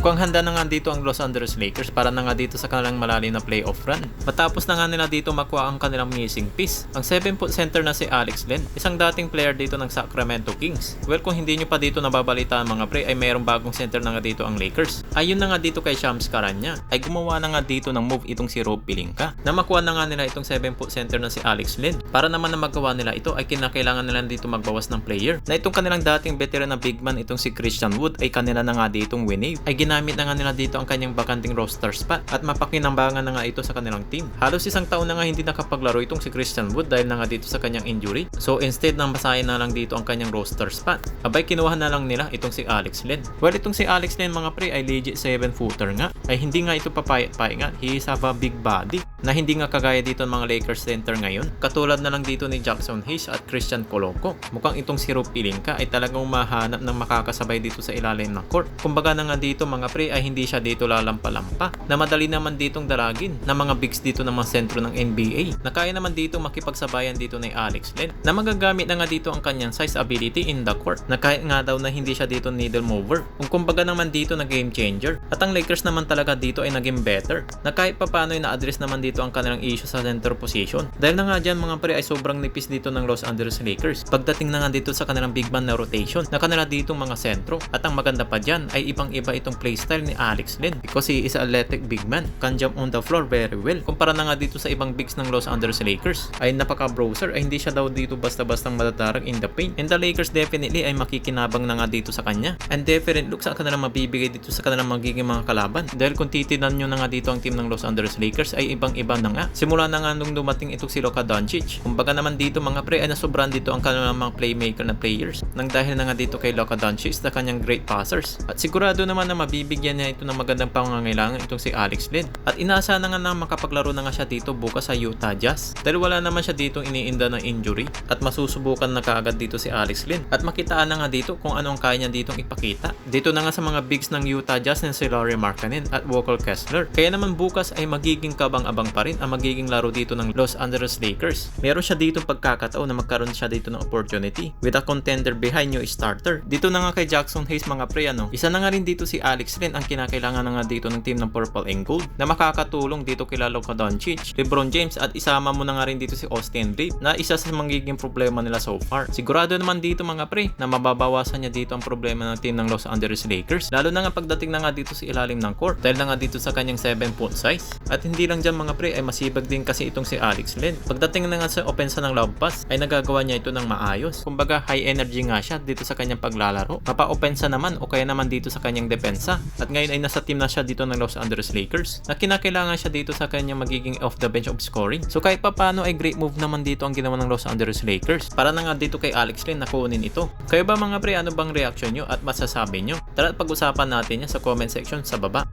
Mukhang handa na nga dito ang Los Angeles Lakers para na nga dito sa kanilang malalim na playoff run. Matapos na nga nila dito makuha ang kanilang missing piece, ang 7-foot center na si Alex Len, isang dating player dito ng Sacramento Kings. Well, kung hindi nyo pa dito nababalitaan mga pre, ay mayroong bagong center na nga dito ang Lakers. Ayun na nga dito kay Shams Charania, ay gumawa na nga dito ng move itong si Rob Pelinka, na makuha na nga nila itong 7-foot center na si Alex Len. Para naman na magawa nila ito ay kinakailangan nila dito magbawas ng player, na itong kanilang dating veteran na big man itong si Christian Wood ay kanila na nga ditong winave, ay ginamit na nga nila dito ang kanyang bakanting roster spot at mapakinambangan na nga ito sa kanilang team. Halos isang taon na nga hindi nakapaglaro itong si Christian Wood dahil na nga dito sa kanyang injury. So instead nang basahin na lang dito ang kanyang roster spot, abay kinuha na lang nila itong si Alex Len. Well, itong si Alex Len mga pre ay legit 7-footer nga, ay hindi nga ito papayat-payat nga. He is have a big body na hindi nga kagaya dito ng mga Lakers center ngayon. Katulad na lang dito ni Jackson Hayes at Christian Coloco. Mukhang itong si Rob Pelinka ay talagang mahanap ng makakasabay dito sa ilalim ng court. Kumbaga na nga dito mga pre ay hindi siya dito lalampa-lampa, na madali naman ditong dalagin ng mga bigs dito ng mga sentro ng NBA, na kaya naman dito makipagsabayan dito ni Alex Len, na magagamit na nga dito ang kanyang size ability in the court, na kahit nga daw na hindi siya dito needle mover, kung kumbaga naman dito na game changer. At ang Lakers naman talaga dito ay naging better, na kahit papano ay na-address naman dito ang kanilang issue sa center position. Dahil na nga dyan mga pre ay sobrang nipis dito ng Los Angeles Lakers pagdating na nga dito sa kanilang big man na rotation na kanila ditong mga sentro. At ang maganda pa dyan ay ibang-iba itong playstyle ni Alex Len, because he is an athletic big man, can jump on the floor very well. Kumpara na nga dito sa ibang bigs ng Los Angeles Lakers ay napaka-browser, ay hindi siya daw dito basta-bastang madadarag in the paint, and the Lakers definitely ay makikinabang na nga dito sa kanya, and different look sa kanilang mabibigay dito sa kanilang magiging mga kalaban. Dahil kung titinan nyo na nga dito ang team ng Los Angeles Lakers ay ibang-iba na nga. Simula na nga nung dumating itong si Luka Doncic, kumbaga naman dito mga pre ay nasobran dito ang kanilang mga playmaker na players, nang dahil na nga dito kay Luka Doncic na kanyang great passers. At sigurado naman na mabibigyan niya ito ng magandang pangangailangan itong si Alex Len. At inaasahan na nga na makapaglaro na nga siya dito bukas sa Utah Jazz, dahil wala naman siya dito iniinda ng injury, at masusubukan na kaagad dito si Alex Len, at makitaan na nga dito kung ano ang kaya niya ditong ipakita dito na nga sa mga bigs ng Utah Jazz na si Lauri Markkanen at Walker Kessler. Kaya naman bukas ay magiging kabang-abang pa rin ang magiging laro dito ng Los Angeles Lakers. Meron siya dito pagkakataon na magkaroon siya dito ng opportunity with a contender behind new starter. Dito na nga kay Jackson Hayes mga pre, isa na nga rin dito si Alex Len ang kinakailangan na nga dito ng team ng Purple and Gold, na makakatulong dito kay Luka Doncic, LeBron James, at isama mo na nga rin dito si Austin Reeves, na isa sa magiging problema nila so far. Sigurado naman dito mga pre na mababawasan niya dito ang problema ng team ng Los Angeles Lakers, lalo na nga pagdating na nga dito sa ilalim ng court, dahil na nga dito sa kanyang 7-foot size. At hindi lang dyan mga pre ay masibag din kasi itong si Alex Len. Pagdating na nga sa opensa ng love pass ay nagagawa niya ito ng maayos. Kumbaga high energy nga siya dito sa kanyang paglalaro, mapa-opensa naman o kaya naman dito sa kanyang depensa. At ngayon ay nasa team na siya dito ng Los Angeles Lakers, na kinakailangan siya dito sa kanyang magiging off the bench of scoring. So kahit papano ay great move naman dito ang ginawa ng Los Angeles Lakers para na nga dito kay Alex Len na kunin ito. Kayo ba mga pre, ano bang reaction nyo at masasabi nyo? Tara at pag-usapan natin yan sa comment section sa baba.